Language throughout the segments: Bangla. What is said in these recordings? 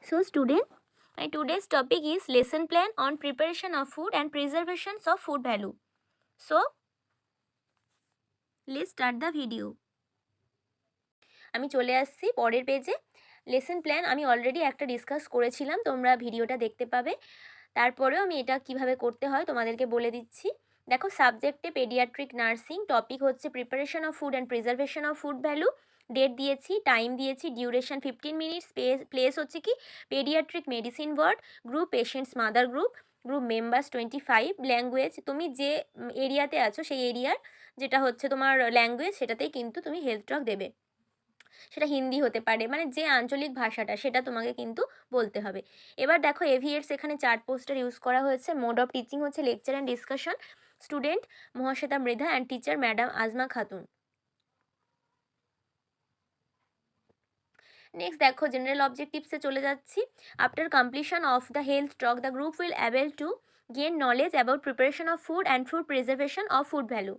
So student, my today's topic is lesson plan on preparation of food and preservation of food value. So let's start the video. আমি চলে আসছি পরের পেজে। লেসন প্ল্যান আমি অলরেডি একটা ডিসকাস করেছিলাম, তোমরা ভিডিওটা দেখতে পাবে। তারপরেও আমি এটা কিভাবে করতে হয় তোমাদেরকে বলে দিচ্ছি। দেখো, সাবজেক্টে পেডিয়াট্রিক নার্সিং, টপিক হচ্ছে preparation of food and preservation of food value, date দিয়েছি, টাইম দিয়েছি, ডিউরেশন 15 মিনিটস, প্লেস হচ্ছে কি paediatric medicine ward, group patients mother group, group members 25, language তুমি যে এরিয়াতে আছো সেই এরিয়ার যেটা হচ্ছে তোমার ল্যাঙ্গুয়েজ সেটাতেই কিন্তু তুমি হেলথ টক দেবে। সেটা হিন্দি হতে পারে, মানে যে আঞ্চলিক ভাষাটা সেটা তোমাকে কিন্তু বলতে হবে। এবার দেখো, এভিএটস এখানে চার্ট পোস্টার ইউজ করা হয়েছে। মোড অফ টিচিং হচ্ছে lecture and discussion, student Mahasweta Mridha and teacher madam Azma Khatun. Next দেখো, জেনারেল অবজেক্টিভসে চলে যাচ্ছি। After completion of the health talk the group will able to gain knowledge about preparation of food and food preservation of food value,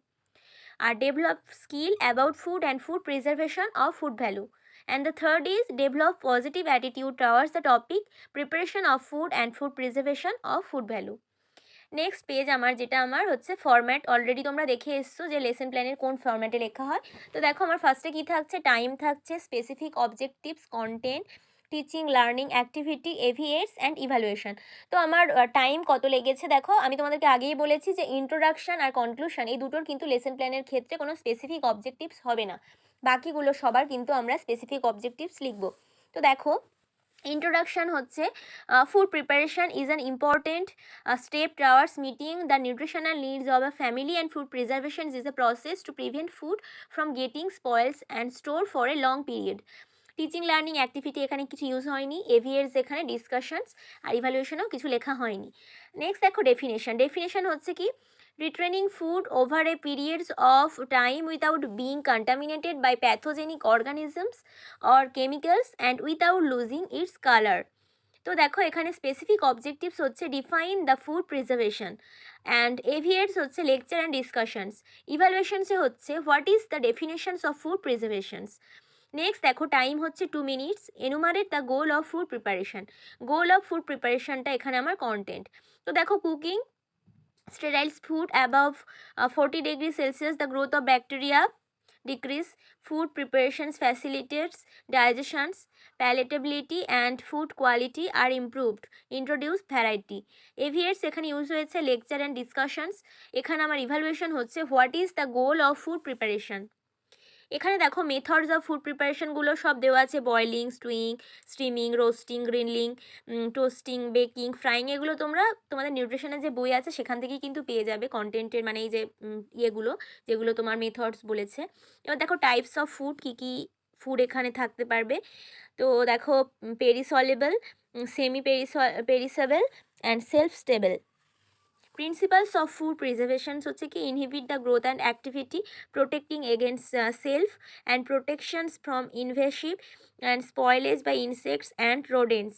আর develop skill about food and food preservation of food value. And the third is develop positive attitude towards the topic preparation of food and food preservation of food value. Next page আমার যেটা আমার হচ্ছে ফরম্যাট, অলরেডি তোমরা দেখে এসছো যে লেসন প্ল্যানের কোন ফরম্যাটে লেখা হয়। তো দেখো, আমার ফার্স্টে কী থাকছে, টাইম থাকছে, specific objectives, content, teaching learning activity, এভিএটস অ্যান্ড ইভ্যালুয়েশন। তো আমার টাইম কত লেগেছে দেখো, আমি তোমাদেরকে আগেই বলেছি যে ইন্ট্রোডাকশন আর কনক্লুশন এই দুটোর কিন্তু লেসন প্ল্যানের ক্ষেত্রে কোনো স্পেসিফিক অবজেক্টিভস হবে না, বাকিগুলো সবার কিন্তু আমরা স্পেসিফিক অবজেক্টিভস লিখব। তো দেখো, ইন্ট্রোডাকশান হচ্ছে food preparation is an important step towards meeting the nutritional needs of a family, and food preservation is a process to prevent food from getting spoils and store for a long period. Teaching learning activity এখানে কিছু ইউজ হয়নি, এভিএস এখানে ডিসকাশনস আর ইভ্যালুয়েশনেও কিছু লেখা হয়নি। নেক্সট দেখো, ডেফিনেশন হচ্ছে কি retaining food over a periods of time without being contaminated by pathogenic organisms or chemicals and without losing its colour. তো দেখো, এখানে স্পেসিফিক অবজেক্টিভস হচ্ছে define the food preservation, and এভিএটস হচ্ছে লেকচার অ্যান্ড ডিসকাশনস, ইভ্যালুয়েশনসে হচ্ছে what is the definitions of food preservations. Next দেখো, টাইম হচ্ছে 2 minutes, enumerate the goal of food preparation, goal of food প্রিপারেশনটা এখানে আমার কন্টেন্ট। তো দেখো, cooking sterile food above 40 degrees Celsius, the growth of bacteria decrease, food preparations facilitates digestions, palatability and food quality are improved, introduce variety. এভিএটস এখানে ইউজ হয়েছে লেকচার অ্যান্ড ডিসকাশনস, এখানে আমার ইভ্যালুয়েশন হচ্ছে what is the goal of food preparation. এখানে দেখো, মেথডস অফ ফুড প্রিপারেশনগুলো সব দেওয়া আছে, boiling, steaming, roasting, grilling, toasting, baking, frying, এগুলো তোমরা তোমাদের নিউট্রিশনের যে বই আছে সেখান থেকেই কিন্তু পেয়ে যাবে কন্টেন্টের, মানে এই যে ইয়েগুলো যেগুলো তোমার মেথডস বলেছে। এবার দেখো, টাইপস অফ ফুড, কী কী ফুড এখানে থাকতে পারবে। তো দেখো, perishable, semi perishable and self stable. Principles of food preservations হচ্ছে কি inhibit the growth and activity, protecting against self and protections from invasive and spoilage by insects and rodents,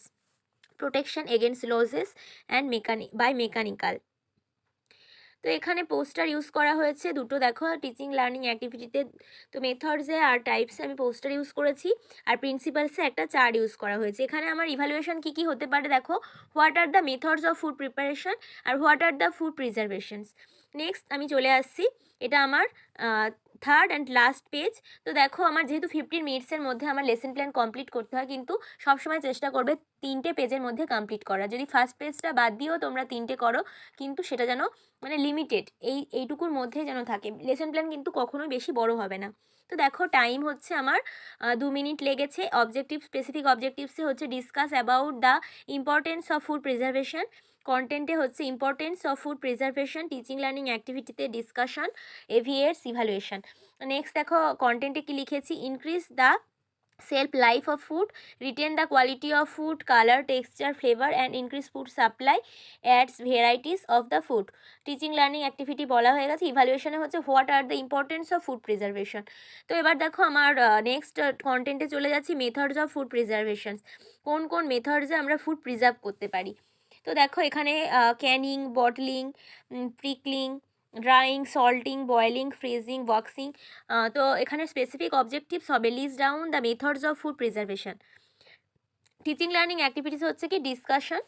protection against losses and mechanical. তো এখানে পোস্টার ইউজ করা হয়েছে দুটো, দেখো টিচিং লার্নিং অ্যাক্টিভিটিতে তো মেথডসে আর টাইপসে আমি পোস্টার ইউজ করেছি, আর প্রিন্সিপালসে একটা চার্ট ইউজ করা হয়েছে। এখানে আমার ইভ্যালুয়েশন কী কী হতে পারে দেখো, what are the methods of food preparation আর what are the food preservations. Next আমি চলে আসছি, এটা আমার থার্ড অ্যান্ড লাস্ট পেজ। তো দেখো, আমার যেহেতু 15 মিনিটসের মধ্যে আমার লেসন প্ল্যান কমপ্লিট করতে হয়, কিন্তু সবসময় চেষ্টা করবে 3টে পেজের মধ্যে কমপ্লিট করা। যদি ফার্স্ট পেজটা বাদ দিয়েও তোমরা 3টে করো, কিন্তু সেটা যেন মানে লিমিটেড এইটুকুর মধ্যে যেন থাকে। লেসন প্ল্যান কিন্তু কখনোই বেশি বড় হবে না। তো দেখো, টাইম হচ্ছে আমার 2 মিনিট লেগেছে। অবজেক্টিভ, স্পেসিফিক অবজেক্টিভসে হচ্ছে discuss about the importance of food preservation, কন্টেন্টে হচ্ছে importance of food preservation, teaching learning অ্যাক্টিভিটিতে ডিসকাশন, এভিএটস, ইভ্যালুয়েশন। নেক্সট দেখো, কন্টেন্টে কি লিখেছি, increase the shelf life of food, retain the quality of food, color, texture, flavor and increase food supply, adds varieties of the food. Teaching learning activity বলা হয়ে গেছে। ইভ্যালুয়েশনে হচ্ছে what are the importance of food preservation. তো এবার দেখো, আমার নেক্সট কন্টেন্টে চলে যাচ্ছি, মেথডস অফ ফুড প্রিজার্ভেশন, কোন কোন মেথডসে আমরা ফুড প্রিজার্ভ করতে পারি। তো দেখো, এখানে canning, bottling, pickling, drying, salting, boiling, freezing, boxing. তো এখানে স্পেসিফিক অবজেক্টিভস হবে list down the methods of food preservation. Teaching learning activities হচ্ছে কি ডিসকাশন,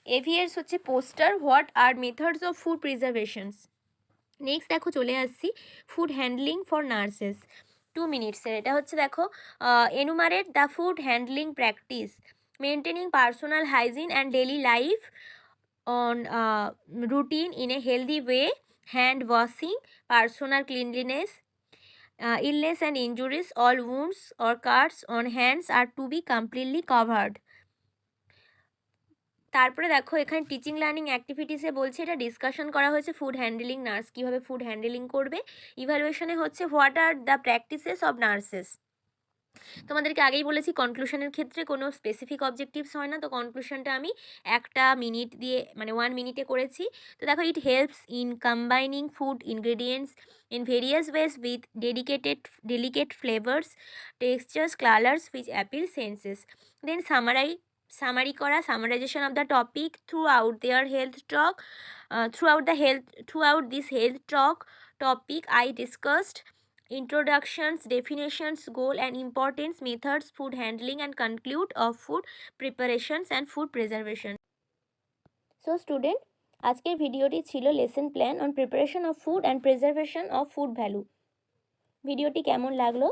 এভিএস হচ্ছে poster, what are methods of food preservations. Next দেখো চলে আসছি ফুড হ্যান্ডলিং ফর নার্সেস, 2 মিনিটসের। এটা হচ্ছে দেখো enumerate the food handling practice, maintaining personal hygiene and daily life on routine in a healthy way, hand washing, personal cleanliness, illness and injuries, all wounds or cuts on hands are to be completely covered. তারপরে দেখো এখানে টিচিং লার্নিং অ্যাক্টিভিটিসে বলছে এটা ডিসকাশন করা হয়েছে ফুড হ্যান্ডলিং, নার্স কীভাবে ফুড হ্যান্ডলিং করবে। ইভ্যালুয়েশনে হচ্ছে what are the practices of nurses. তোমাদেরকে আগেই বলেছি কনক্লুশনের ক্ষেত্রে কোনো স্পেসিফিক অবজেক্টিভস হয় না, তো কনক্লুশনটা আমি 1 মিনিট দিয়ে মানে 1 মিনিটে করেছি। তো দেখো it helps in combining food ingredients in various ways with delicate flavours, textures, colours which appeal senses. Then summary করা, summarisation of the topic throughout this health talk topic I discussed introductions, definitions, goal and importance, methods, food handling and conclude of food preparations and food preservation. So student, আজকের ভিডিওটি ছিল lesson plan on preparation of food and preservation of food value. ভিডিওটি কেমন লাগলো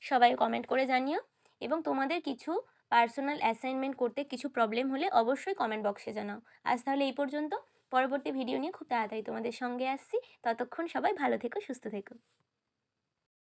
সবাই কমেন্ট করে জানিও, এবং তোমাদের কিছু পার্সোনাল অ্যাসাইনমেন্ট করতে কিছু প্রবলেম হলে অবশ্যই কমেন্ট বক্সে জানাও। আজ তাহলে এই পর্যন্ত, পরবর্তী ভিডিও নিয়ে খুব তাড়াতাড়ি তোমাদের সঙ্গে আসছি। ততক্ষণ সবাই ভালো থেকো, সুস্থ থেকো।